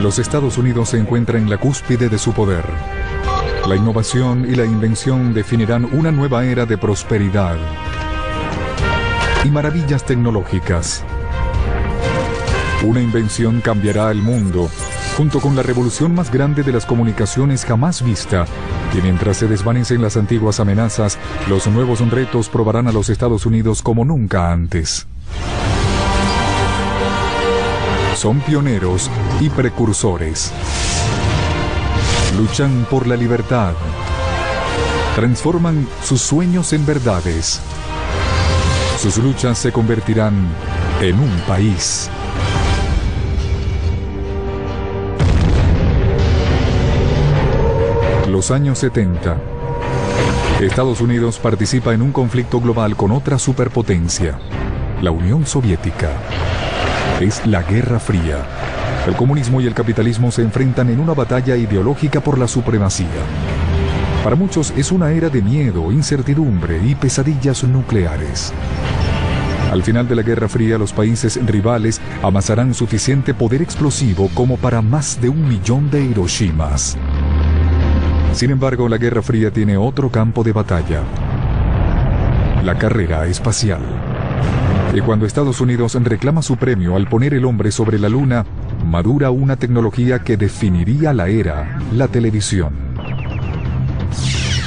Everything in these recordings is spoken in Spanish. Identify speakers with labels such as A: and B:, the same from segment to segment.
A: Los Estados Unidos se encuentran en la cúspide de su poder. La innovación y la invención definirán una nueva era de prosperidad y maravillas tecnológicas. Una invención cambiará el mundo, junto con la revolución más grande de las comunicaciones jamás vista. Y mientras se desvanecen las antiguas amenazas, los nuevos retos probarán a los Estados Unidos como nunca antes. Son pioneros y precursores. Luchan por la libertad. Transforman sus sueños en verdades. Sus luchas se convertirán en un país. Los años 70. Estados Unidos participa en un conflicto global con otra superpotencia, la Unión Soviética. Es la Guerra Fría. El comunismo y el capitalismo se enfrentan en una batalla ideológica por la supremacía. Para muchos es una era de miedo, incertidumbre y pesadillas nucleares. Al final de la Guerra Fría, los países rivales amasarán suficiente poder explosivo como para más de 1 millón de Hiroshimas. Sin embargo, la Guerra Fría tiene otro campo de batalla: la carrera espacial. Y cuando Estados Unidos reclama su premio al poner el hombre sobre la Luna, madura una tecnología que definiría la era, la televisión.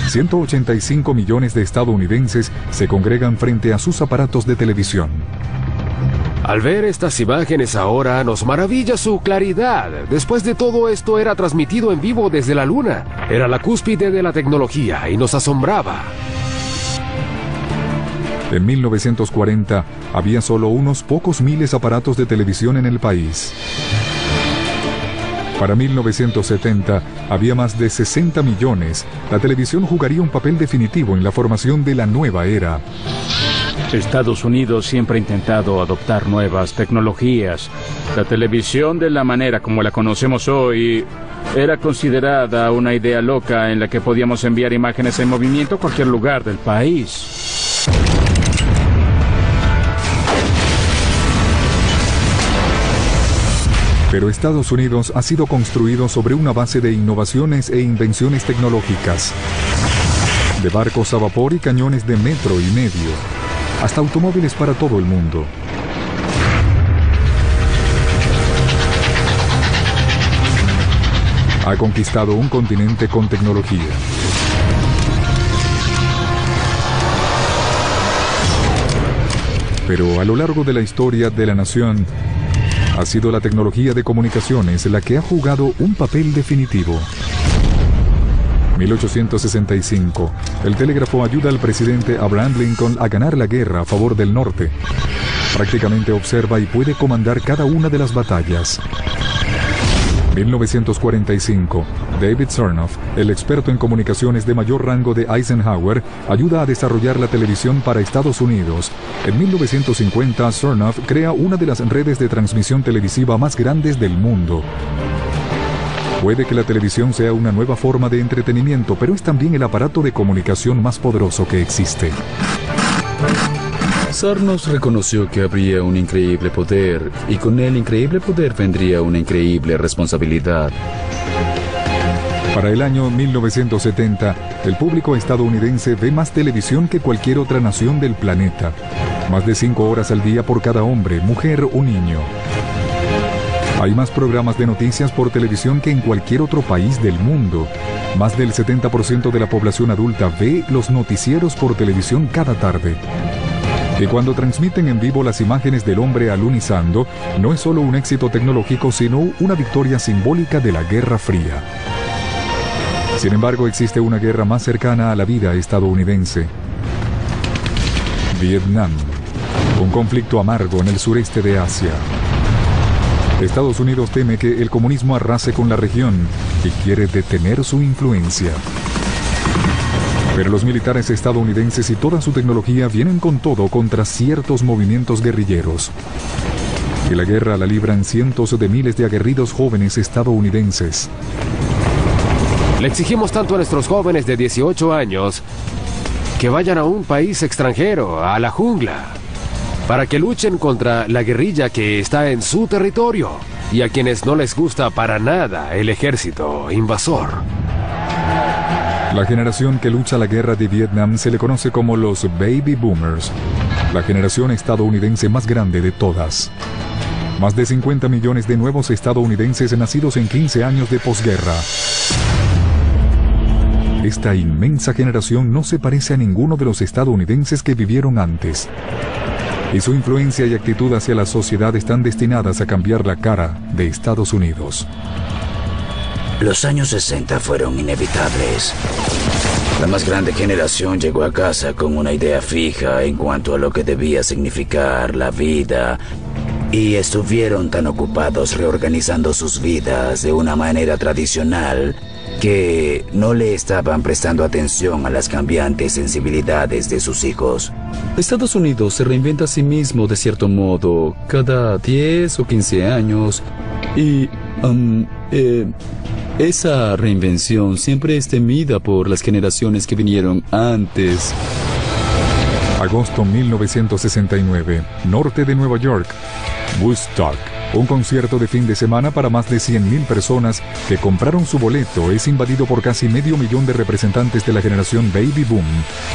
A: 185 millones de estadounidenses se congregan frente a sus aparatos de televisión.
B: Al ver estas imágenes ahora, nos maravilla su claridad. Después de todo esto era transmitido en vivo desde la Luna. Era la cúspide de la tecnología y nos asombraba.
A: En 1940 había solo unos pocos miles aparatos de televisión en el país. Para 1970 había más de 60 millones. La televisión jugaría un papel definitivo en la formación de la nueva era.
C: Estados Unidos siempre ha intentado adoptar nuevas tecnologías. La televisión, de la manera como la conocemos hoy, era considerada una idea loca en la que podíamos enviar imágenes en movimiento a cualquier lugar del país.
A: Pero Estados Unidos ha sido construido sobre una base de innovaciones e invenciones tecnológicas. De barcos a vapor y cañones de metro y medio, hasta automóviles para todo el mundo. Ha conquistado un continente con tecnología. Pero a lo largo de la historia de la nación, ha sido la tecnología de comunicaciones la que ha jugado un papel definitivo. 1865. El telégrafo ayuda al presidente Abraham Lincoln a ganar la guerra a favor del norte. Prácticamente observa y puede comandar cada una de las batallas. 1945. David Sarnoff, el experto en comunicaciones de mayor rango de Eisenhower, ayuda a desarrollar la televisión para Estados Unidos. En 1950, Sarnoff crea una de las redes de transmisión televisiva más grandes del mundo. Puede que la televisión sea una nueva forma de entretenimiento, pero es también el aparato de comunicación más poderoso que existe.
D: Sarnoff reconoció que habría un increíble poder, y con el increíble poder vendría una increíble responsabilidad.
A: Para el año 1970, el público estadounidense ve más televisión que cualquier otra nación del planeta. Más de 5 horas al día por cada hombre, mujer o niño. Hay más programas de noticias por televisión que en cualquier otro país del mundo. Más del 70% de la población adulta ve los noticieros por televisión cada tarde. Y cuando transmiten en vivo las imágenes del hombre alunizando, no es solo un éxito tecnológico, sino una victoria simbólica de la Guerra Fría. Sin embargo, existe una guerra más cercana a la vida estadounidense. Vietnam, un conflicto amargo en el sureste de Asia. Estados Unidos teme que el comunismo arrase con la región y quiere detener su influencia. Pero los militares estadounidenses y toda su tecnología vienen con todo contra ciertos movimientos guerrilleros. Y la guerra la libran cientos de miles de aguerridos jóvenes estadounidenses.
B: Le exigimos tanto a nuestros jóvenes de 18 años que vayan a un país extranjero, a la jungla, para que luchen contra la guerrilla que está en su territorio. y a quienes no les gusta para nada el ejército invasor.
A: La generación que lucha la guerra de Vietnam se le conoce como los Baby Boomers, la generación estadounidense más grande de todas. Más de 50 millones de nuevos estadounidenses nacidos en 15 años de posguerra. Esta inmensa generación no se parece a ninguno de los estadounidenses que vivieron antes. Y su influencia y actitud hacia la sociedad están destinadas a cambiar la cara de Estados Unidos.
E: Los años 60 fueron inevitables. La más grande generación llegó a casa con una idea fija en cuanto a lo que debía significar la vida, y estuvieron tan ocupados reorganizando sus vidas de una manera tradicional que no le estaban prestando atención a las cambiantes sensibilidades de sus hijos.
D: Estados Unidos se reinventa a sí mismo de cierto modo cada 10 o 15 años y esa reinvención siempre es temida por las generaciones que vinieron antes.
A: Agosto 1969, norte de Nueva York, Woodstock. Un concierto de fin de semana para más de 100.000 personas que compraron su boleto es invadido por casi 500.000 de representantes de la generación Baby Boom.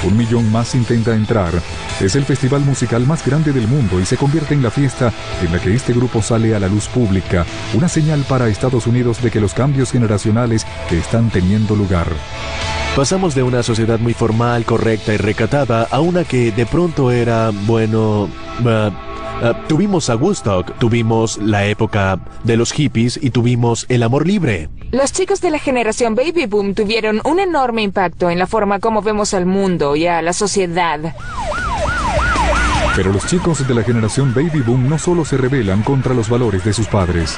A: 1 millón más intenta entrar. Es el festival musical más grande del mundo y se convierte en la fiesta en la que este grupo sale a la luz pública, una señal para Estados Unidos de que los cambios generacionales están teniendo lugar.
F: Pasamos de una sociedad muy formal, correcta y recatada a una que de pronto era, tuvimos a Woodstock, tuvimos la época de los hippies y tuvimos el amor libre.
G: Los chicos de la generación Baby Boom tuvieron un enorme impacto en la forma como vemos al mundo y a la sociedad.
A: Pero los chicos de la generación Baby Boom no solo se rebelan contra los valores de sus padres.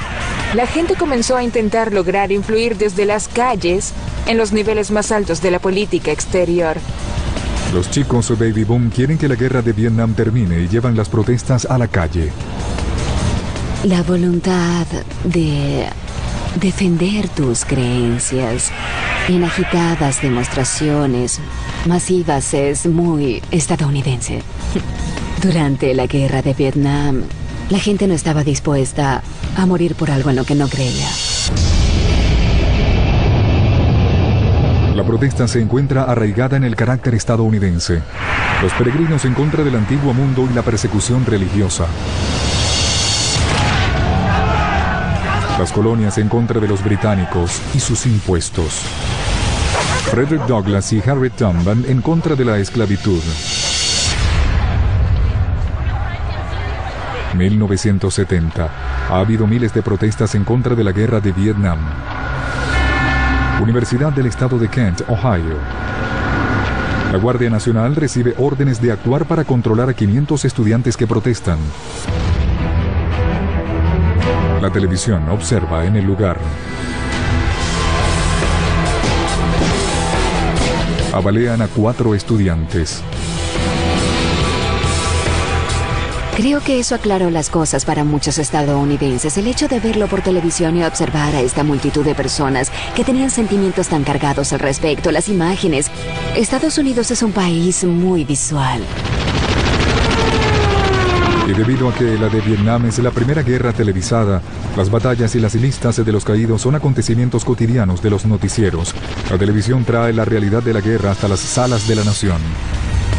G: La gente comenzó a intentar lograr influir desde las calles en los niveles más altos de la política exterior.
A: Los chicos Baby Boom quieren que la guerra de Vietnam termine y llevan las protestas a la calle.
H: La voluntad de defender tus creencias en agitadas demostraciones masivas es muy estadounidense. Durante la guerra de Vietnam, la gente no estaba dispuesta a morir por algo en lo que no creía.
A: La protesta se encuentra arraigada en el carácter estadounidense. Los peregrinos en contra del antiguo mundo y la persecución religiosa. Las colonias en contra de los británicos y sus impuestos. Frederick Douglass y Harriet Tubman en contra de la esclavitud. 1970. Ha habido miles de protestas en contra de la guerra de Vietnam. Universidad del Estado de Kent, Ohio. La Guardia Nacional recibe órdenes de actuar para controlar a 500 estudiantes que protestan. La televisión observa en el lugar. Abalean a 4 estudiantes.
H: Creo que eso aclaró las cosas para muchos estadounidenses. El hecho de verlo por televisión y observar a esta multitud de personas que tenían sentimientos tan cargados al respecto, las imágenes. Estados Unidos es un país muy visual.
A: Y debido a que la de Vietnam es la primera guerra televisada, las batallas y las listas de los caídos son acontecimientos cotidianos de los noticieros. La televisión trae la realidad de la guerra hasta las salas de la nación.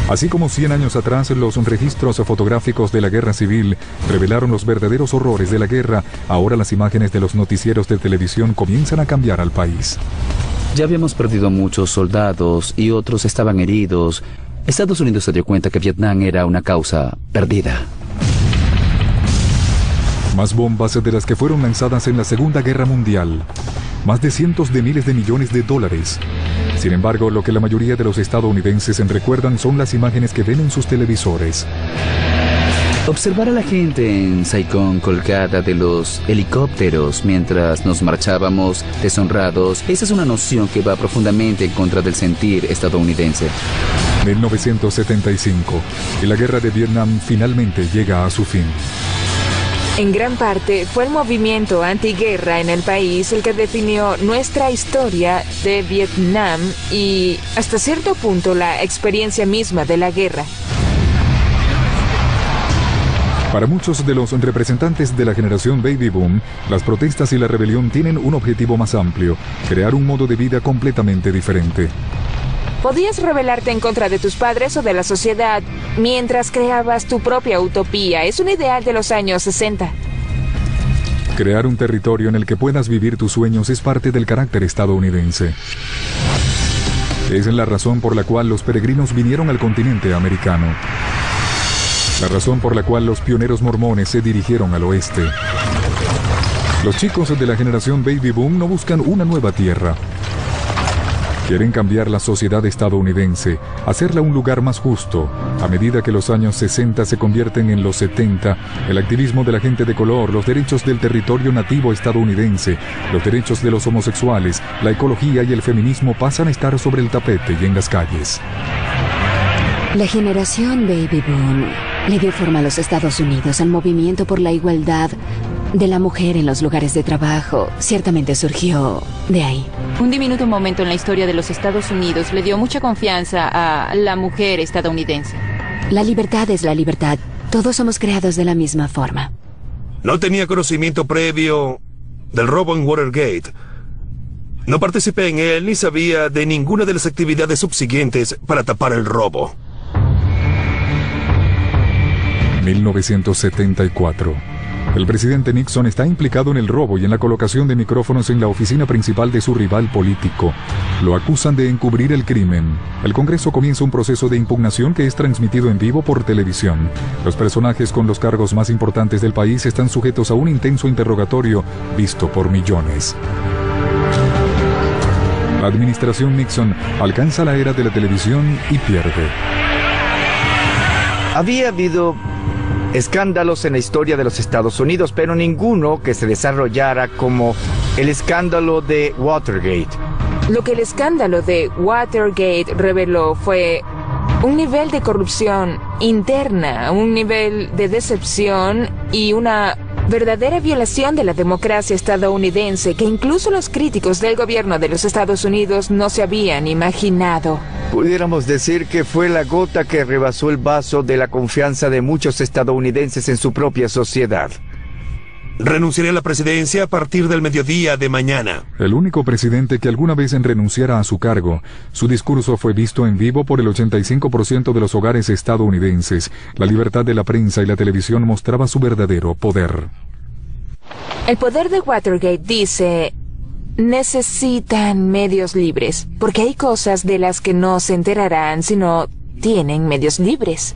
A: Así como 100 años atrás los registros fotográficos de la guerra civil revelaron los verdaderos horrores de la guerra, ahora las imágenes de los noticieros de televisión comienzan a cambiar al país.
D: Ya habíamos perdido muchos soldados y otros estaban heridos. Estados Unidos se dio cuenta que Vietnam era una causa perdida.
A: Más bombas de las que fueron lanzadas en la Segunda Guerra Mundial. Más de cientos de miles de millones de dólares. Sin embargo, lo que la mayoría de los estadounidenses recuerdan son las imágenes que ven en sus televisores.
D: Observar a la gente en Saigón colgada de los helicópteros mientras nos marchábamos deshonrados, esa es una noción que va profundamente en contra del sentir estadounidense.
A: 1975, y la guerra de Vietnam finalmente llega a su fin.
G: En gran parte fue el movimiento antiguerra en el país el que definió nuestra historia de Vietnam y, hasta cierto punto, la experiencia misma de la guerra.
A: Para muchos de los representantes de la generación Baby Boom, las protestas y la rebelión tienen un objetivo más amplio: crear un modo de vida completamente diferente.
G: Podías rebelarte en contra de tus padres o de la sociedad mientras creabas tu propia utopía. Es un ideal de los años 60.
A: Crear un territorio en el que puedas vivir tus sueños es parte del carácter estadounidense. Es la razón por la cual los peregrinos vinieron al continente americano. La razón por la cual los pioneros mormones se dirigieron al oeste. Los chicos de la generación Baby Boom no buscan una nueva tierra. Quieren cambiar la sociedad estadounidense, hacerla un lugar más justo. A medida que los años 60 se convierten en los 70, el activismo de la gente de color, los derechos del territorio nativo estadounidense, los derechos de los homosexuales, la ecología y el feminismo pasan a estar sobre el tapete y en las calles.
H: La generación Baby Boom le dio forma a los Estados Unidos. El movimiento por la igualdad de la mujer en los lugares de trabajo ciertamente surgió de ahí.
I: Un diminuto momento en la historia de los Estados Unidos le dio mucha confianza a la mujer estadounidense.
H: La libertad es la libertad. Todos somos creados de la misma forma.
J: No tenía conocimiento previo del robo en Watergate. No participé en él ni sabía de ninguna de las actividades subsiguientes para tapar el robo.
A: 1974. El presidente Nixon está implicado en el robo y en la colocación de micrófonos en la oficina principal de su rival político. Lo acusan de encubrir el crimen. El Congreso comienza un proceso de impugnación que es transmitido en vivo por televisión. Los personajes con los cargos más importantes del país están sujetos a un intenso interrogatorio visto por millones. La administración Nixon alcanza la era de la televisión y pierde.
K: Había habido escándalos en la historia de los Estados Unidos, pero ninguno que se desarrollara como el escándalo de Watergate.
G: Lo que el escándalo de Watergate reveló fue un nivel de corrupción interna, un nivel de decepción y una verdadera violación de la democracia estadounidense que incluso los críticos del gobierno de los Estados Unidos no se habían imaginado.
K: Pudiéramos decir que fue la gota que rebasó el vaso de la confianza de muchos estadounidenses en su propia sociedad.
J: Renunciaré a la presidencia a partir del mediodía de mañana.
A: El único presidente que alguna vez renunciara a su cargo. Su discurso fue visto en vivo por el 85% de los hogares estadounidenses. La libertad de la prensa y la televisión mostraba su verdadero poder.
G: El poder de Watergate dice: necesitan medios libres, porque hay cosas de las que no se enterarán si no tienen medios libres.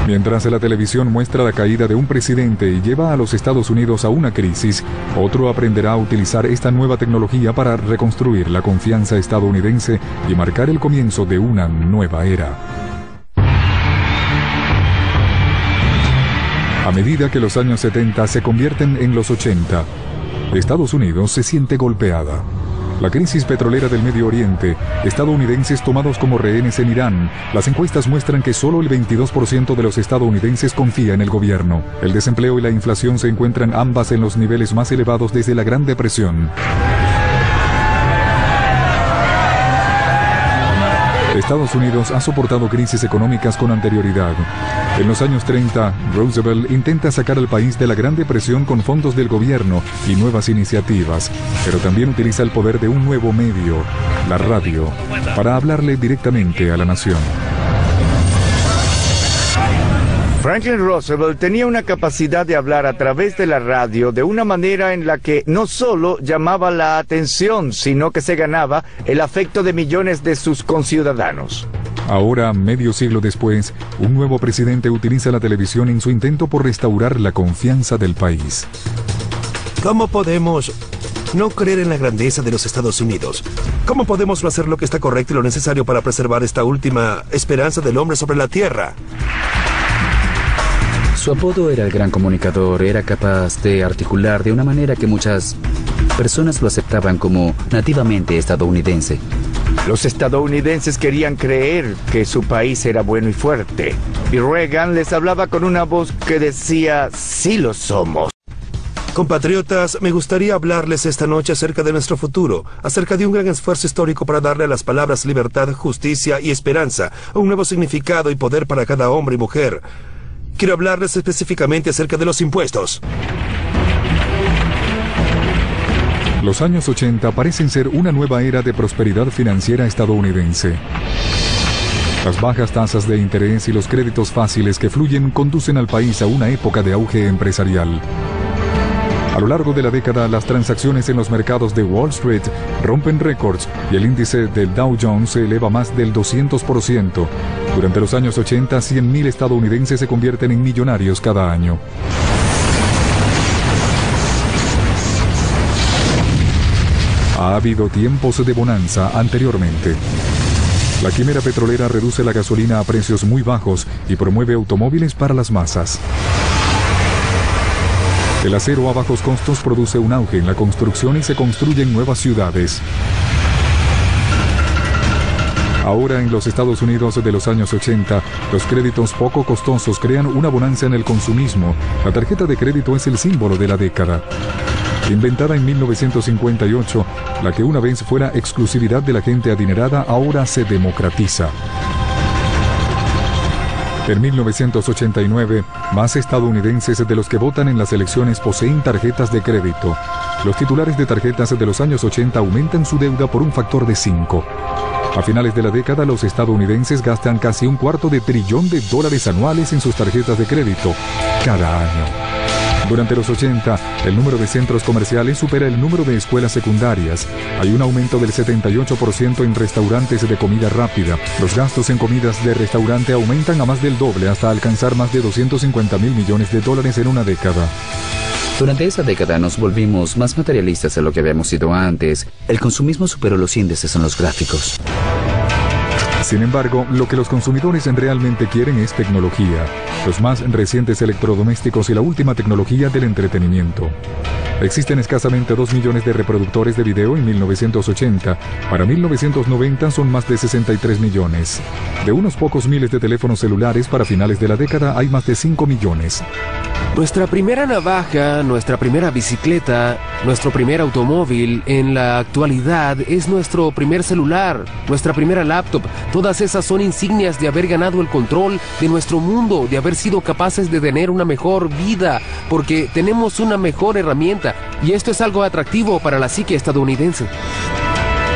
A: Mientras la televisión muestra la caída de un presidente y lleva a los Estados Unidos a una crisis, otro aprenderá a utilizar esta nueva tecnología para reconstruir la confianza estadounidense y marcar el comienzo de una nueva era. A medida que los años 70 se convierten en los 80, Estados Unidos se siente golpeada. La crisis petrolera del Medio Oriente, estadounidenses tomados como rehenes en Irán. Las encuestas muestran que solo el 22% de los estadounidenses confía en el gobierno. El desempleo y la inflación se encuentran ambas en los niveles más elevados desde la Gran Depresión. Estados Unidos ha soportado crisis económicas con anterioridad. En los años 30, Roosevelt intenta sacar al país de la Gran Depresión con fondos del gobierno y nuevas iniciativas, pero también utiliza el poder de un nuevo medio, la radio, para hablarle directamente a la nación.
K: Franklin Roosevelt tenía una capacidad de hablar a través de la radio de una manera en la que no solo llamaba la atención, sino que se ganaba el afecto de millones de sus conciudadanos.
A: Ahora, medio siglo después, un nuevo presidente utiliza la televisión en su intento por restaurar la confianza del país.
J: ¿Cómo podemos no creer en la grandeza de los Estados Unidos? ¿Cómo podemos no hacer lo que está correcto y lo necesario para preservar esta última esperanza del hombre sobre la tierra?
D: Su apodo era el gran comunicador. Era capaz de articular de una manera que muchas personas lo aceptaban como nativamente estadounidense.
K: Los estadounidenses querían creer que su país era bueno y fuerte. Y Reagan les hablaba con una voz que decía: sí lo somos.
J: Compatriotas, me gustaría hablarles esta noche acerca de nuestro futuro, acerca de un gran esfuerzo histórico para darle a las palabras libertad, justicia y esperanza un nuevo significado y poder para cada hombre y mujer. Quiero hablarles específicamente acerca de los impuestos.
A: Los años 80 parecen ser una nueva era de prosperidad financiera estadounidense. Las bajas tasas de interés y los créditos fáciles que fluyen conducen al país a una época de auge empresarial. A lo largo de la década, las transacciones en los mercados de Wall Street rompen récords y el índice del Dow Jones se eleva más del 200%. Durante los años 80, 100.000 estadounidenses se convierten en millonarios cada año. Ha habido tiempos de bonanza anteriormente. La quimera petrolera reduce la gasolina a precios muy bajos y promueve automóviles para las masas. El acero a bajos costos produce un auge en la construcción y se construyen nuevas ciudades. Ahora en los Estados Unidos de los años 80, los créditos poco costosos crean una bonanza en el consumismo. La tarjeta de crédito es el símbolo de la década. Inventada en 1958, la que una vez fuera exclusividad de la gente adinerada ahora se democratiza. En 1989, más estadounidenses de los que votan en las elecciones poseen tarjetas de crédito. Los titulares de tarjetas de los años 80 aumentan su deuda por un factor de 5. A finales de la década, los estadounidenses gastan casi $250 billones anuales en sus tarjetas de crédito cada año. Durante los 80, el número de centros comerciales supera el número de escuelas secundarias. Hay un aumento del 78% en restaurantes de comida rápida. Los gastos en comidas de restaurante aumentan a más del doble hasta alcanzar más de $250 mil millones en una década.
D: Durante esa década nos volvimos más materialistas de lo que habíamos sido antes. El consumismo superó los índices en los gráficos.
A: Sin embargo, lo que los consumidores realmente quieren es tecnología, los más recientes electrodomésticos y la última tecnología del entretenimiento. Existen escasamente 2 millones de reproductores de video en 1980. Para 1990 son más de 63 millones. De unos pocos miles de teléfonos celulares para finales de la década hay más de 5 millones.
B: Nuestra primera navaja, nuestra primera bicicleta, nuestro primer automóvil, en la actualidad es nuestro primer celular, nuestra primera laptop. Todas esas son insignias de haber ganado el control de nuestro mundo, de haber sido capaces de tener una mejor vida, porque tenemos una mejor herramienta, y esto es algo atractivo para la psique estadounidense.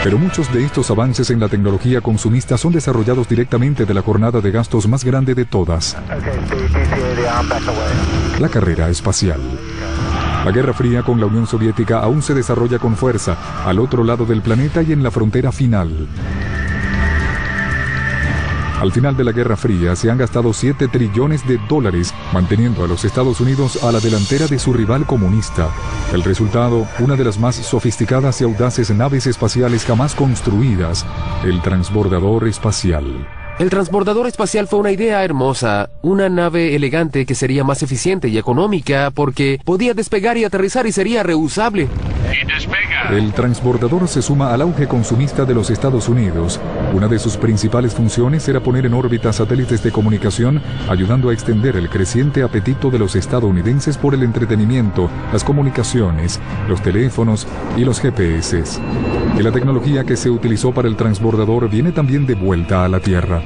A: Pero muchos de estos avances en la tecnología consumista son desarrollados directamente de la jornada de gastos más grande de todas: la carrera espacial. La Guerra Fría con la Unión Soviética aún se desarrolla con fuerza al otro lado del planeta y en la frontera final. Al final de la Guerra Fría se han gastado $7 trillones manteniendo a los Estados Unidos a la delantera de su rival comunista. El resultado, una de las más sofisticadas y audaces naves espaciales jamás construidas, el transbordador espacial.
B: El transbordador espacial fue una idea hermosa, una nave elegante que sería más eficiente y económica porque podía despegar y aterrizar y sería reusable.
L: Y despega.
A: El transbordador se suma al auge consumista de los Estados Unidos. Una de sus principales funciones era poner en órbita satélites de comunicación, ayudando a extender el creciente apetito de los estadounidenses por el entretenimiento, las comunicaciones, los teléfonos y los GPS. Y la tecnología que se utilizó para el transbordador viene también de vuelta a la Tierra.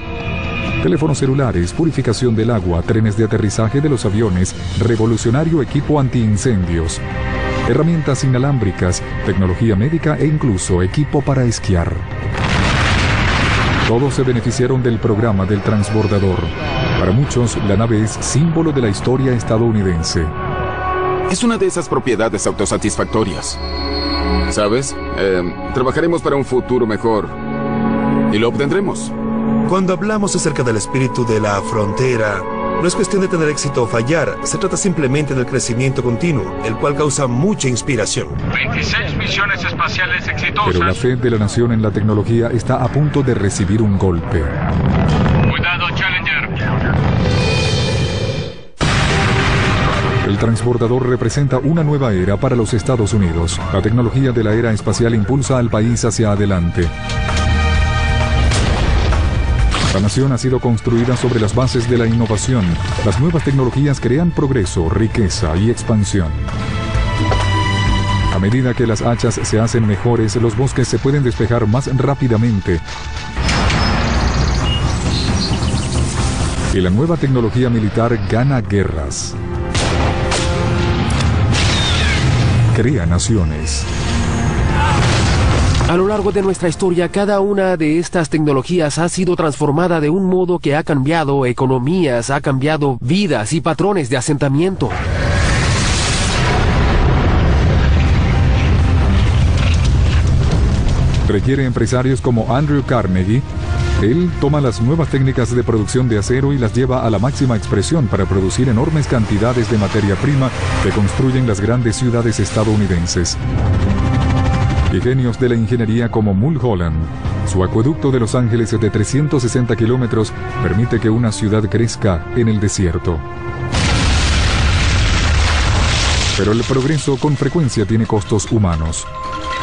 A: Teléfonos celulares, purificación del agua, trenes de aterrizaje de los aviones, revolucionario equipo antiincendios, herramientas inalámbricas, tecnología médica e incluso equipo para esquiar. Todos se beneficiaron del programa del transbordador. Para muchos, la nave es símbolo de la historia estadounidense.
M: Es una de esas propiedades autosatisfactorias. ¿Sabes? Trabajaremos para un futuro mejor. Y lo obtendremos.
J: Cuando hablamos acerca del espíritu de la frontera, no es cuestión de tener éxito o fallar, se trata simplemente del crecimiento continuo, el cual causa mucha inspiración.
L: 26 misiones espaciales exitosas.
A: Pero la fe de la nación en la tecnología está a punto de recibir un golpe.
L: Cuidado, Challenger.
A: El transbordador representa una nueva era para los Estados Unidos. La tecnología de la era espacial impulsa al país hacia adelante. La nación ha sido construida sobre las bases de la innovación. Las nuevas tecnologías crean progreso, riqueza y expansión. A medida que las hachas se hacen mejores, los bosques se pueden despejar más rápidamente. Y la nueva tecnología militar gana guerras. Crea naciones.
B: A lo largo de nuestra historia, cada una de estas tecnologías ha sido transformada de un modo que ha cambiado economías, ha cambiado vidas y patrones de asentamiento.
A: Requiere empresarios como Andrew Carnegie. Él toma las nuevas técnicas de producción de acero y las lleva a la máxima expresión para producir enormes cantidades de materia prima que construyen las grandes ciudades estadounidenses. Y genios de la ingeniería como Mulholland. Su acueducto de Los Ángeles de 360 kilómetros permite que una ciudad crezca en el desierto. Pero el progreso con frecuencia tiene costos humanos.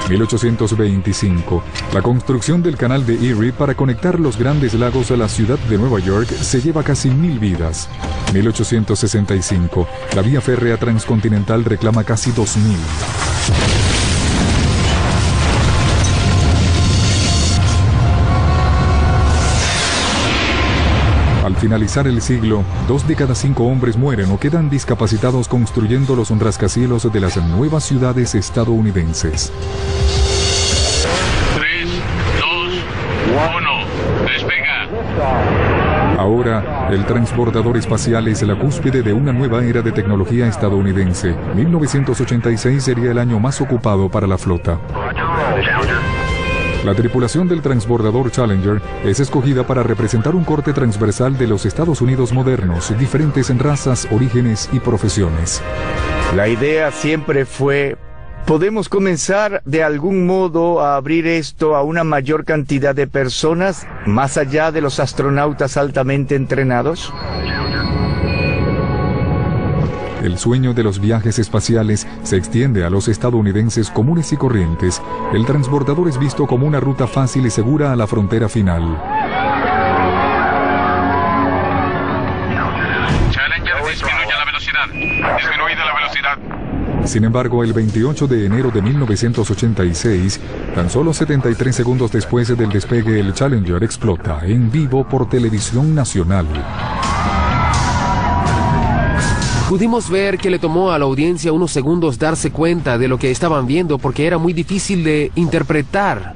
A: 1825. La construcción del canal de Erie para conectar los grandes lagos a la ciudad de Nueva York se lleva casi 1000 vidas. 1865. La vía férrea transcontinental reclama casi 2000. Al finalizar el siglo, 2 de cada 5 hombres mueren o quedan discapacitados construyendo los rascacielos de las nuevas ciudades estadounidenses.
L: 3, 2, 1, despega.
A: Ahora, el transbordador espacial es la cúspide de una nueva era de tecnología estadounidense. 1986 sería el año más ocupado para la flota. La tripulación del transbordador Challenger es escogida para representar un corte transversal de los Estados Unidos modernos, diferentes en razas, orígenes y profesiones.
K: La idea siempre fue, ¿podemos comenzar de algún modo a abrir esto a una mayor cantidad de personas, más allá de los astronautas altamente entrenados?
A: El sueño de los viajes espaciales se extiende a los estadounidenses comunes y corrientes. El transbordador es visto como una ruta fácil y segura a la frontera final.
L: Challenger, disminuye la velocidad. Disminuida la velocidad.
A: Sin embargo, el 28 de enero de 1986, tan solo 73 segundos después del despegue, el Challenger explota en vivo por televisión nacional.
B: Pudimos ver que le tomó a la audiencia unos segundos darse cuenta de lo que estaban viendo porque era muy difícil de interpretar.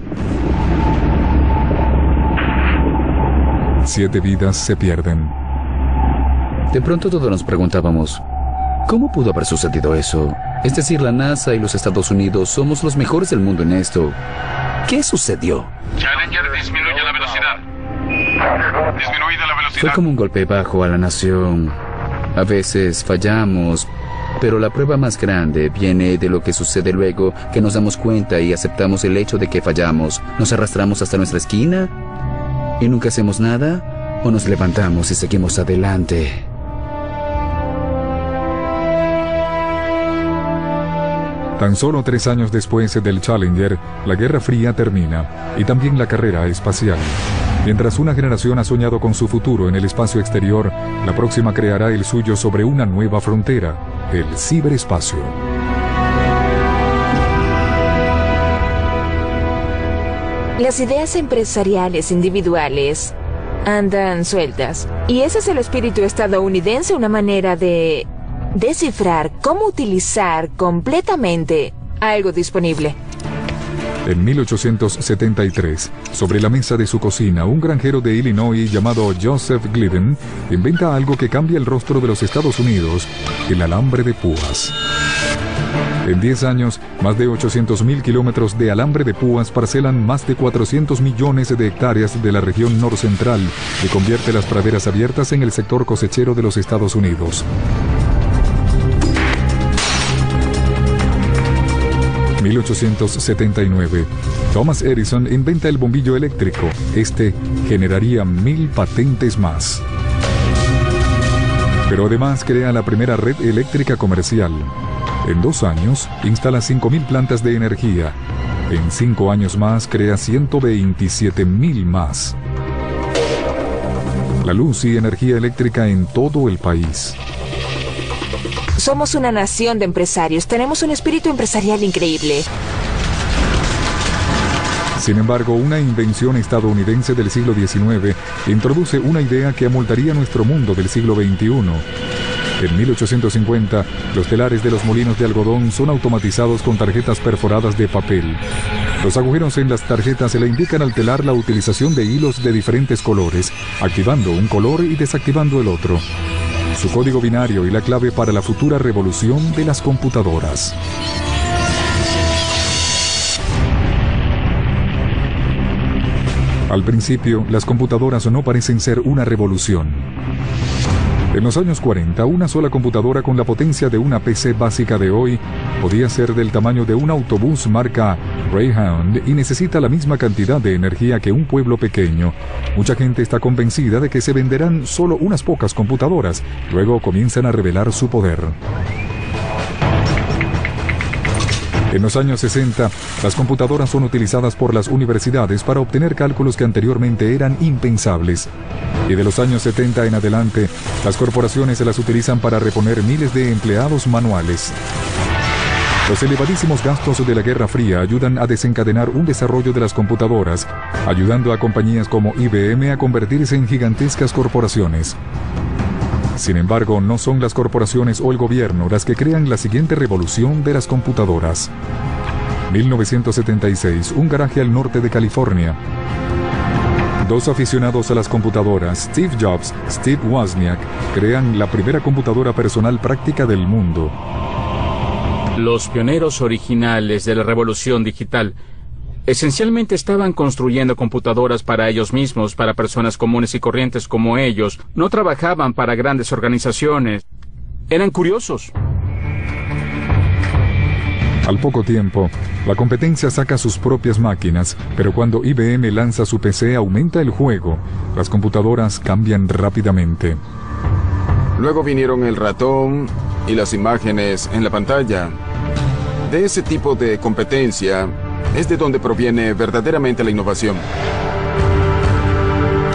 A: 7 vidas se pierden.
D: De pronto todos nos preguntábamos, ¿cómo pudo haber sucedido eso? Es decir, la NASA y los Estados Unidos somos los mejores del mundo en esto. ¿Qué sucedió?
L: Challenger, disminuye la velocidad. Disminuida la velocidad.
D: Fue como un golpe bajo a la nación. A veces fallamos, pero la prueba más grande viene de lo que sucede luego, que nos damos cuenta y aceptamos el hecho de que fallamos. Nos arrastramos hasta nuestra esquina y nunca hacemos nada, o nos levantamos y seguimos adelante.
A: Tan solo 3 años después del Challenger, la Guerra Fría termina y también la carrera espacial. Mientras una generación ha soñado con su futuro en el espacio exterior, la próxima creará el suyo sobre una nueva frontera, el ciberespacio.
G: Las ideas empresariales individuales andan sueltas. Y ese es el espíritu estadounidense, una manera de descifrar cómo utilizar completamente algo disponible.
A: En 1873, sobre la mesa de su cocina, un granjero de Illinois llamado Joseph Glidden inventa algo que cambia el rostro de los Estados Unidos, el alambre de púas. En 10 años, más de 800.000 kilómetros de alambre de púas parcelan más de 400 millones de hectáreas de la región norcentral y convierte las praderas abiertas en el sector cosechero de los Estados Unidos. 1879. Thomas Edison inventa el bombillo eléctrico. Este generaría 1000 patentes más. Pero además crea la primera red eléctrica comercial. En 2 años, instala 5.000 plantas de energía. En 5 años más, crea 127.000 más. La luz y energía eléctrica en todo el país.
G: Somos una nación de empresarios. Tenemos un espíritu empresarial increíble.
A: Sin embargo, una invención estadounidense del siglo XIX introduce una idea que amoldaría nuestro mundo del siglo XXI. En 1850, los telares de los molinos de algodón son automatizados con tarjetas perforadas de papel. Los agujeros en las tarjetas se le indican al telar la utilización de hilos de diferentes colores, activando un color y desactivando el otro. Su código binario y la clave para la futura revolución de las computadoras. Al principio, las computadoras no parecen ser una revolución. En los años 40, una sola computadora con la potencia de una PC básica de hoy podía ser del tamaño de un autobús marca Greyhound y necesita la misma cantidad de energía que un pueblo pequeño. Mucha gente está convencida de que se venderán solo unas pocas computadoras, luego comienzan a revelar su poder. En los años 60, las computadoras son utilizadas por las universidades para obtener cálculos que anteriormente eran impensables. Y de los años 70 en adelante, las corporaciones se las utilizan para reponer miles de empleados manuales. Los elevadísimos gastos de la Guerra Fría ayudan a desencadenar un desarrollo de las computadoras, ayudando a compañías como IBM a convertirse en gigantescas corporaciones. Sin embargo, no son las corporaciones o el gobierno las que crean la siguiente revolución de las computadoras. 1976, un garaje al norte de California. Dos aficionados a las computadoras, Steve Jobs y Steve Wozniak, crean la primera computadora personal práctica del mundo.
C: Los pioneros originales de la revolución digital esencialmente estaban construyendo computadoras para ellos mismos, para personas comunes y corrientes como ellos. No trabajaban para grandes organizaciones. Eran curiosos.
A: Al poco tiempo, la competencia saca sus propias máquinas, pero cuando IBM lanza su PC aumenta el juego. Las computadoras cambian rápidamente.
M: Luego vinieron el ratón y las imágenes en la pantalla. De ese tipo de competencia es de donde proviene verdaderamente la innovación.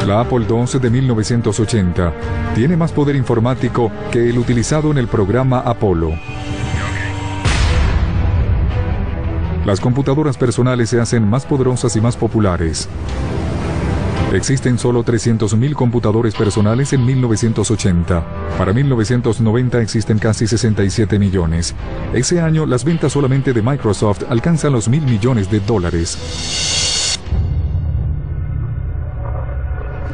A: La Apple II de 1980 tiene más poder informático que el utilizado en el programa Apolo. Las computadoras personales se hacen más poderosas y más populares. Existen solo 300.000 computadores personales en 1980. Para 1990 existen casi 67 millones. Ese año, las ventas solamente de Microsoft alcanzan los $1.000 millones.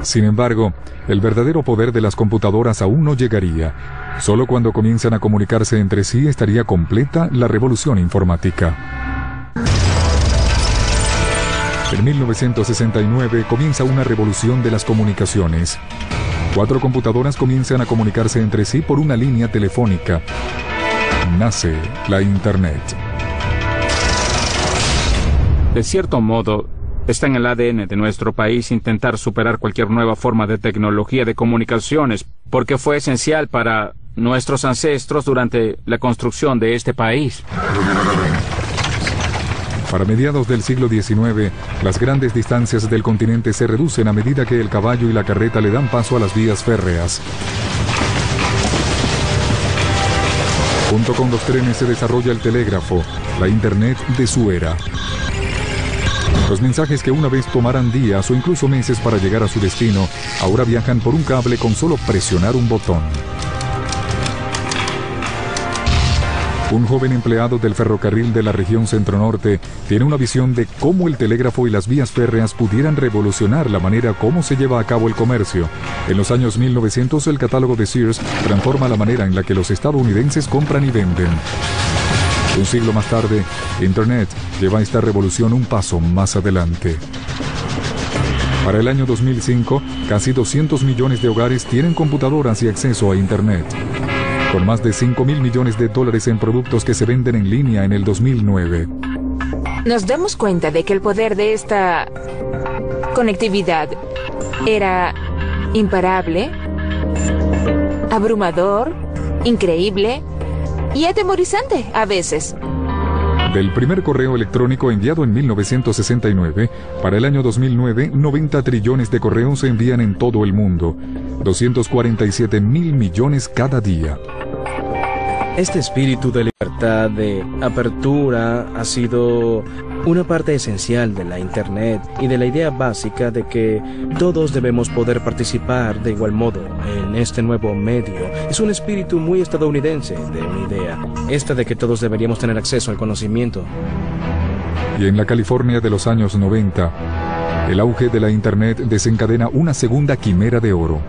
A: Sin embargo, el verdadero poder de las computadoras aún no llegaría. Solo cuando comienzan a comunicarse entre sí estaría completa la revolución informática. En 1969 comienza una revolución de las comunicaciones. 4 computadoras comienzan a comunicarse entre sí por una línea telefónica. Nace la Internet.
C: De cierto modo, está en el ADN de nuestro país intentar superar cualquier nueva forma de tecnología de comunicaciones, porque fue esencial para nuestros ancestros durante la construcción de este país.
A: Para mediados del siglo XIX, las grandes distancias del continente se reducen a medida que el caballo y la carreta le dan paso a las vías férreas. Junto con los trenes se desarrolla el telégrafo, la Internet de su era. Los mensajes que una vez tomaran días o incluso meses para llegar a su destino, ahora viajan por un cable con solo presionar un botón. Un joven empleado del ferrocarril de la región centro-norte tiene una visión de cómo el telégrafo y las vías férreas pudieran revolucionar la manera como se lleva a cabo el comercio. En los años 1900, el catálogo de Sears transforma la manera en la que los estadounidenses compran y venden. Un siglo más tarde, Internet lleva esta revolución un paso más adelante. Para el año 2005, casi 200 millones de hogares tienen computadoras y acceso a Internet, con más de $5.000 millones en productos que se venden en línea en el 2009.
G: Nos damos cuenta de que el poder de esta conectividad era imparable, abrumador, increíble y atemorizante a veces.
A: Del primer correo electrónico enviado en 1969, para el año 2009, 90 trillones de correos se envían en todo el mundo, 247.000 millones cada día.
F: Este espíritu de libertad
N: libertad de apertura ha sido una parte esencial de la Internet y de la idea básica de que todos debemos poder participar de igual modo en este nuevo medio. Es un espíritu muy estadounidense de una idea, esta de que todos deberíamos tener acceso al conocimiento.
A: Y en la California de los años 90, el auge de la Internet desencadena una segunda quimera de oro.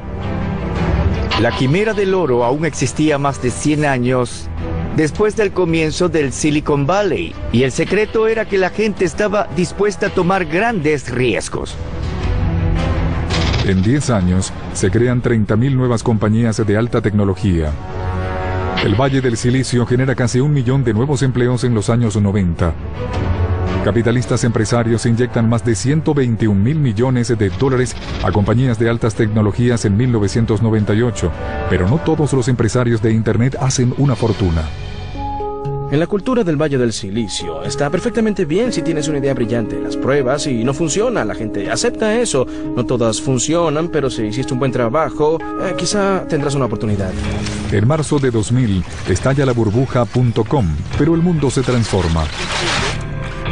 K: La quimera del oro aún existía más de 100 años después del comienzo del Silicon Valley, y el secreto era que la gente estaba dispuesta a tomar grandes riesgos.
A: En 10 años, se crean 30.000 nuevas compañías de alta tecnología. El Valle del Silicio genera casi 1 millón de nuevos empleos en los años 90. Capitalistas empresarios inyectan más de 121.000 millones de dólares a compañías de altas tecnologías en 1998, pero no todos los empresarios de Internet hacen una fortuna.
N: En la cultura del Valle del Silicio está perfectamente bien si tienes una idea brillante, las pruebas y no funciona, la gente acepta eso. No todas funcionan, pero si hiciste un buen trabajo, quizá tendrás una oportunidad.
A: En marzo de 2000 estalla la burbuja.com, pero el mundo se transforma.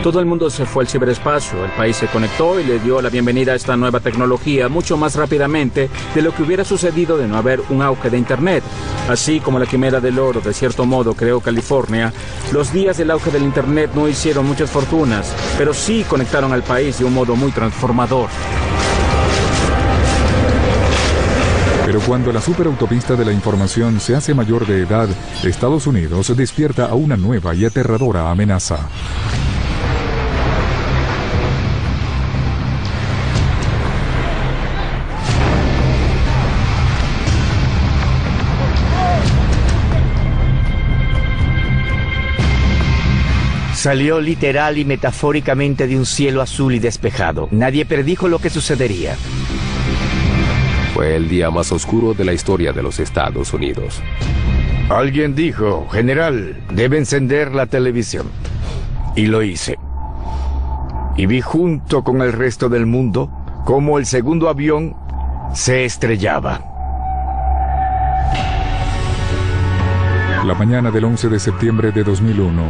C: Todo el mundo se fue al ciberespacio, el país se conectó y le dio la bienvenida a esta nueva tecnología mucho más rápidamente de lo que hubiera sucedido de no haber un auge de Internet. Así como la quimera del oro de cierto modo creó California, los días del auge del Internet no hicieron muchas fortunas, pero sí conectaron al país de un modo muy transformador.
A: Pero cuando la superautopista de la información se hace mayor de edad, Estados Unidos despierta a una nueva y aterradora amenaza.
K: Salió literal y metafóricamente de un cielo azul y despejado. Nadie predijo lo que sucedería.
O: Fue el día más oscuro de la historia de los Estados Unidos.
K: Alguien dijo, general, debe encender la televisión. Y lo hice. Y vi junto con el resto del mundo cómo el segundo avión se estrellaba.
A: La mañana del 11 de septiembre de 2001,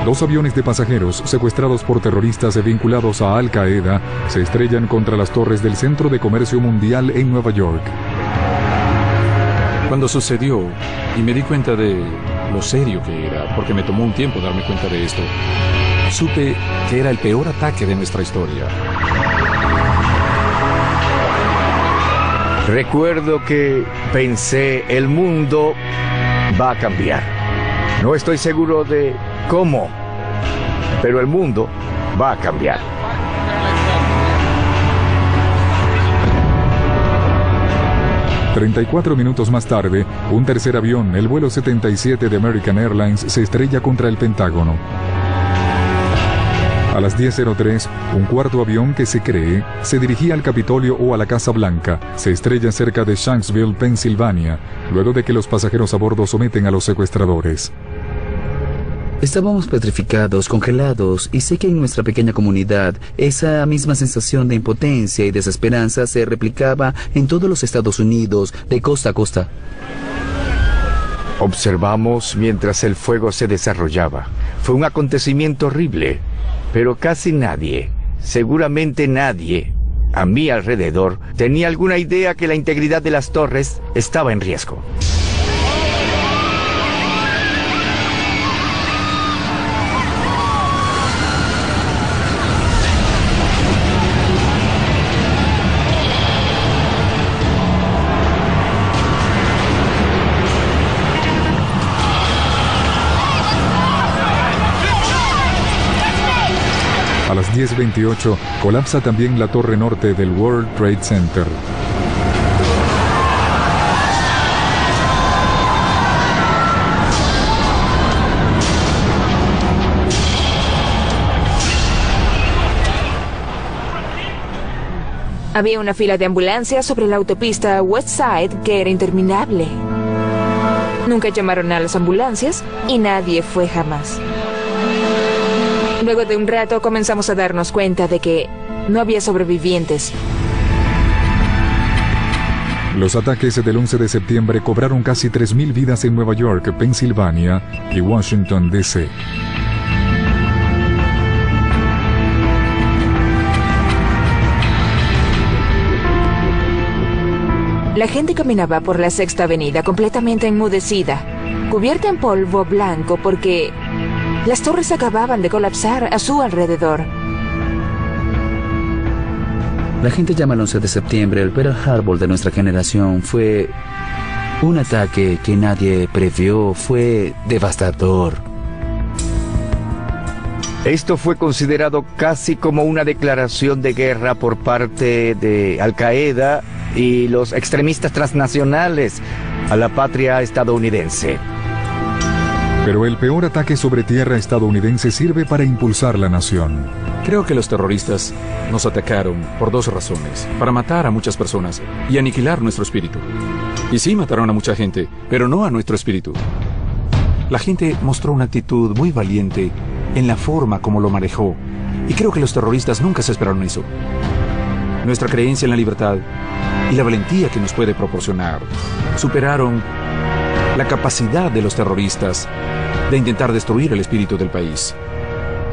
A: 2 aviones de pasajeros secuestrados por terroristas vinculados a Al Qaeda se estrellan contra las torres del Centro de Comercio Mundial en Nueva York.
P: Cuando sucedió y me di cuenta de lo serio que era, porque me tomó un tiempo darme cuenta de esto, supe que era el peor ataque de nuestra historia.
K: Recuerdo que pensé, el mundo va a cambiar. No estoy seguro de cómo, pero el mundo va a cambiar.
A: «34 minutos más tarde, un tercer avión, el vuelo 77 de American Airlines, se estrella contra el Pentágono. A las 10:03, un cuarto avión que se cree se dirigía al Capitolio o a la Casa Blanca. Se estrella cerca de Shanksville, Pensilvania, luego de que los pasajeros a bordo someten a los secuestradores.
D: Estábamos petrificados, congelados, y sé que en nuestra pequeña comunidad esa misma sensación de impotencia y desesperanza se replicaba en todos los Estados Unidos, de costa a costa.
K: Observamos mientras el fuego se desarrollaba. Fue un acontecimiento horrible, pero casi nadie, seguramente nadie, a mi alrededor, tenía alguna idea que la integridad de las torres estaba en riesgo.
A: A las 10:28, colapsa también la torre norte del World Trade Center.
G: Había una fila de ambulancias sobre la autopista West Side que era interminable. Nunca llamaron a las ambulancias y nadie fue jamás. Luego de un rato comenzamos a darnos cuenta de que no había sobrevivientes.
A: Los ataques del 11 de septiembre cobraron casi 3.000 vidas en Nueva York, Pensilvania y Washington, D.C.
G: La gente caminaba por la Sexta Avenida completamente enmudecida, cubierta en polvo blanco porque las torres acababan de colapsar a su alrededor.
D: La gente llama el 11 de septiembre el Pearl Harbor de nuestra generación. Fue un ataque que nadie previó, fue devastador.
K: Esto fue considerado casi como una declaración de guerra por parte de Al Qaeda y los extremistas transnacionales a la patria estadounidense.
A: Pero el peor ataque sobre tierra estadounidense sirve para impulsar la nación.
P: Creo que los terroristas nos atacaron por dos razones: para matar a muchas personas y aniquilar nuestro espíritu. Y sí, mataron a mucha gente, pero no a nuestro espíritu. La gente mostró una actitud muy valiente en la forma como lo manejó, y creo que los terroristas nunca se esperaron eso. Nuestra creencia en la libertad y la valentía que nos puede proporcionar superaron la capacidad de los terroristas de intentar destruir el espíritu del país.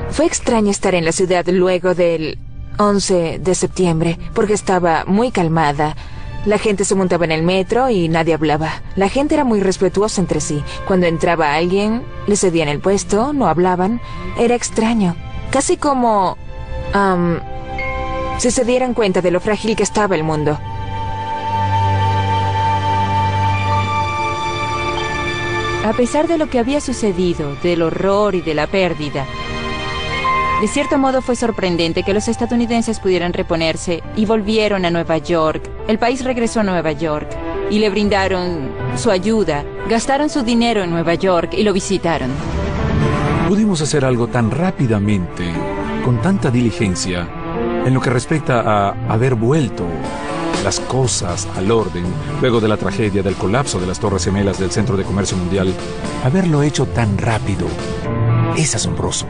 G: Fue extraño estar en la ciudad luego del 11 de septiembre, porque estaba muy calmada. La gente se montaba en el metro y nadie hablaba. La gente era muy respetuosa entre sí. Cuando entraba alguien, le cedían el puesto, no hablaban. Era extraño. Casi como si se dieran cuenta de lo frágil que estaba el mundo.
I: A pesar de lo que había sucedido, del horror y de la pérdida, de cierto modo fue sorprendente que los estadounidenses pudieran reponerse y volvieron a Nueva York. El país regresó a Nueva York y le brindaron su ayuda, gastaron su dinero en Nueva York y lo visitaron.
P: Pudimos hacer algo tan rápidamente, con tanta diligencia, en lo que respecta a haber vuelto las cosas al orden luego de la tragedia del colapso de las Torres Gemelas del Centro de Comercio Mundial. Haberlo hecho tan rápido es asombroso.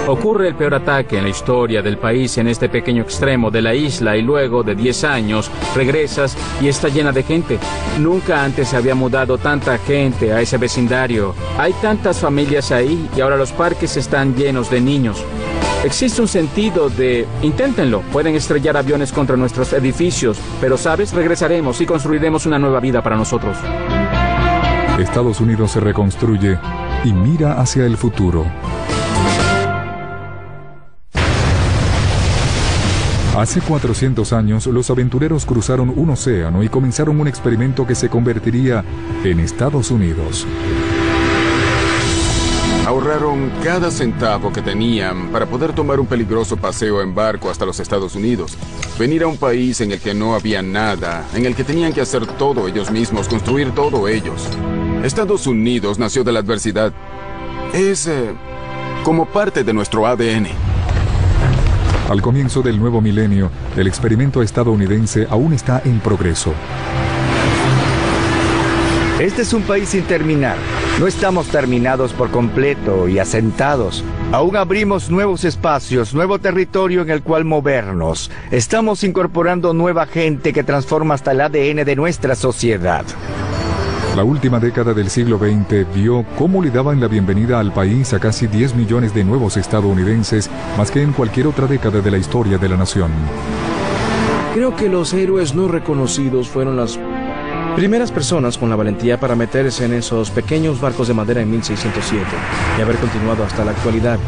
C: Ocurre el peor ataque en la historia del país en este pequeño extremo de la isla y luego de 10 años regresas y está llena de gente. Nunca antes se había mudado tanta gente a ese vecindario. Hay tantas familias ahí y ahora los parques están llenos de niños. Existe un sentido de, inténtenlo, pueden estrellar aviones contra nuestros edificios, pero sabes, regresaremos y construiremos una nueva vida para nosotros.
A: Estados Unidos se reconstruye y mira hacia el futuro. Hace 400 años, los aventureros cruzaron un océano y comenzaron un experimento que se convertiría en Estados Unidos.
M: Ahorraron cada centavo que tenían para poder tomar un peligroso paseo en barco hasta los Estados Unidos. Venir a un país en el que no había nada, en el que tenían que hacer todo ellos mismos, construir todo ellos. Estados Unidos nació de la adversidad. Es como parte de nuestro ADN.
A: Al comienzo del nuevo milenio, el experimento estadounidense aún está en progreso.
K: Este es un país sin terminar. No estamos terminados por completo y asentados. Aún abrimos nuevos espacios, nuevo territorio en el cual movernos. Estamos incorporando nueva gente que transforma hasta el ADN de nuestra sociedad.
A: La última década del siglo XX vio cómo le daban la bienvenida al país a casi 10 millones de nuevos estadounidenses, más que en cualquier otra década de la historia de la nación.
N: Creo que los héroes no reconocidos fueron las primeras personas con la valentía para meterse en esos pequeños barcos de madera en 1607 y haber continuado hasta la actualidad.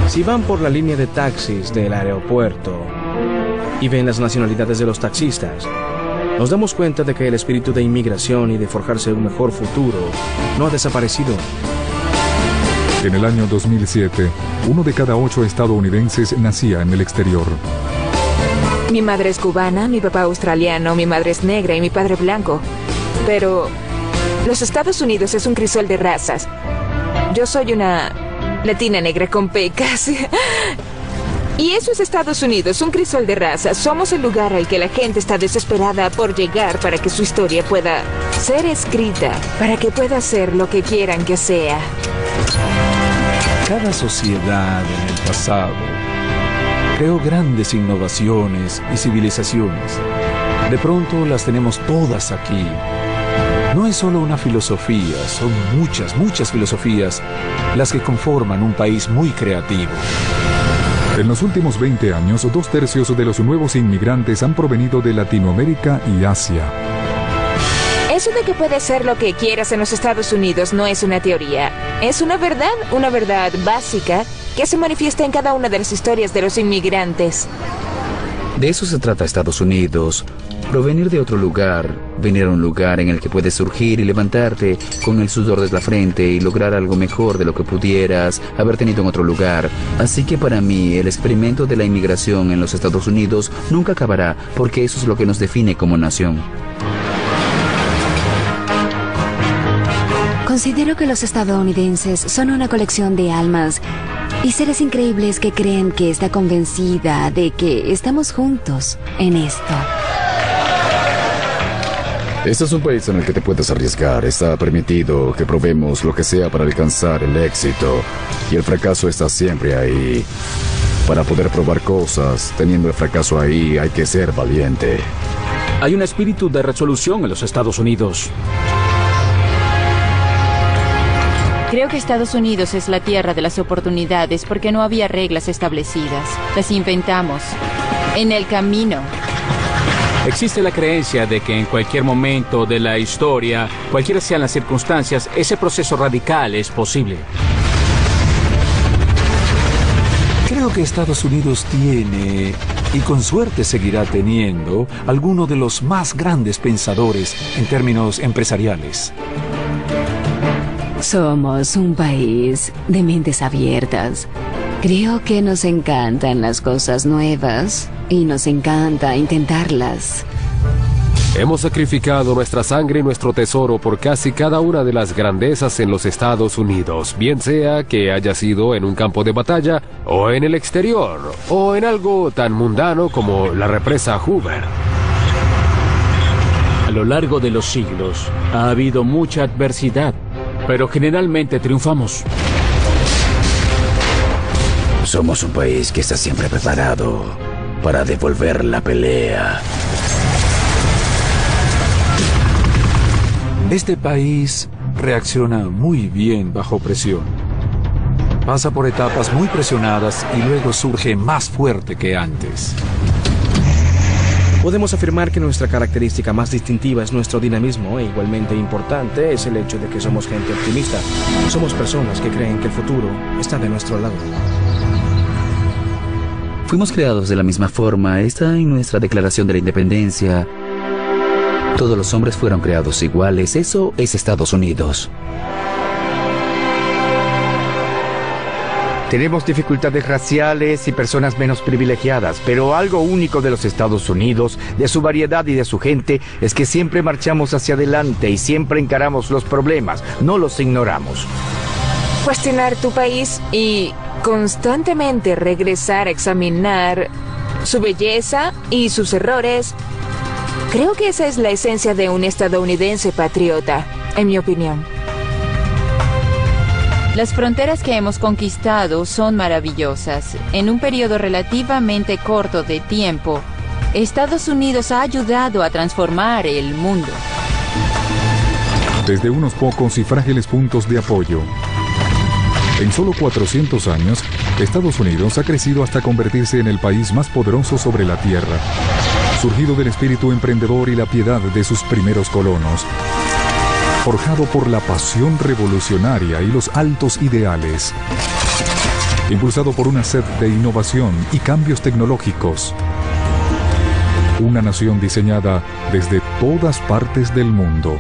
N: Si van por la línea de taxis del aeropuerto y ven las nacionalidades de los taxistas, nos damos cuenta de que el espíritu de inmigración y de forjarse un mejor futuro no ha desaparecido.
A: En el año 2007, 1 de cada 8 estadounidenses nacía en el exterior.
G: Mi madre es cubana, mi papá australiano, mi madre es negra y mi padre blanco. Pero los Estados Unidos es un crisol de razas. Yo soy una latina negra con pecas. Y eso es Estados Unidos, un crisol de razas. Somos el lugar al que la gente está desesperada por llegar para que su historia pueda ser escrita, para que pueda ser lo que quieran que sea.
P: Cada sociedad en el pasado creó grandes innovaciones y civilizaciones. De pronto las tenemos todas aquí. No es solo una filosofía, son muchas, muchas filosofías las que conforman un país muy creativo.
A: En los últimos 20 años, 2/3 de los nuevos inmigrantes han provenido de Latinoamérica y Asia.
G: Eso de que puedes ser lo que quieras en los Estados Unidos no es una teoría. Es una verdad básica que se manifiesta en cada una de las historias de los inmigrantes.
D: De eso se trata Estados Unidos. Provenir de otro lugar, venir a un lugar en el que puedes surgir y levantarte con el sudor de la frente y lograr algo mejor de lo que pudieras haber tenido en otro lugar. Así que para mí el experimento de la inmigración en los Estados Unidos nunca acabará, porque eso es lo que nos define como nación.
H: Considero que los estadounidenses son una colección de almas y seres increíbles que creen que está convencida de que estamos juntos en esto.
Q: Este es un país en el que te puedes arriesgar. Está permitido que probemos lo que sea para alcanzar el éxito. Y el fracaso está siempre ahí. Para poder probar cosas, teniendo el fracaso ahí, hay que ser valiente.
C: Hay un espíritu de resolución en los Estados Unidos.
I: Creo que Estados Unidos es la tierra de las oportunidades porque no había reglas establecidas. Las inventamos en el camino.
C: Existe la creencia de que en cualquier momento de la historia, cualquiera sean las circunstancias, ese proceso radical es posible.
P: Creo que Estados Unidos tiene, y con suerte seguirá teniendo, alguno de los más grandes pensadores en términos empresariales.
H: Somos un país de mentes abiertas. Creo que nos encantan las cosas nuevas y nos encanta intentarlas.
B: Hemos sacrificado nuestra sangre y nuestro tesoro por casi cada una de las grandezas en los Estados Unidos, bien sea que haya sido en un campo de batalla, o en el exterior, o en algo tan mundano como la represa Hoover.
C: A lo largo de los siglos ha habido mucha adversidad, pero generalmente triunfamos.
E: Somos un país que está siempre preparado para devolver la pelea.
P: Este país reacciona muy bien bajo presión. Pasa por etapas muy presionadas y luego surge más fuerte que antes.
N: Podemos afirmar que nuestra característica más distintiva es nuestro dinamismo e igualmente importante es el hecho de que somos gente optimista. Somos personas que creen que el futuro está de nuestro lado.
D: Fuimos creados de la misma forma. Está en nuestra Declaración de la Independencia. Todos los hombres fueron creados iguales. Eso es Estados Unidos.
K: Tenemos dificultades raciales y personas menos privilegiadas, pero algo único de los Estados Unidos, de su variedad y de su gente, es que siempre marchamos hacia adelante y siempre encaramos los problemas, no los ignoramos.
G: Cuestionar tu país y constantemente regresar a examinar su belleza y sus errores. Creo que esa es la esencia de un estadounidense patriota, en mi opinión.
I: Las fronteras que hemos conquistado son maravillosas. En un periodo relativamente corto de tiempo, Estados Unidos ha ayudado a transformar el mundo.
A: Desde unos pocos y frágiles puntos de apoyo. En solo 400 años, Estados Unidos ha crecido hasta convertirse en el país más poderoso sobre la Tierra, surgido del espíritu emprendedor y la piedad de sus primeros colonos, forjado por la pasión revolucionaria y los altos ideales, impulsado por una sed de innovación y cambios tecnológicos. Una nación diseñada desde todas partes del mundo.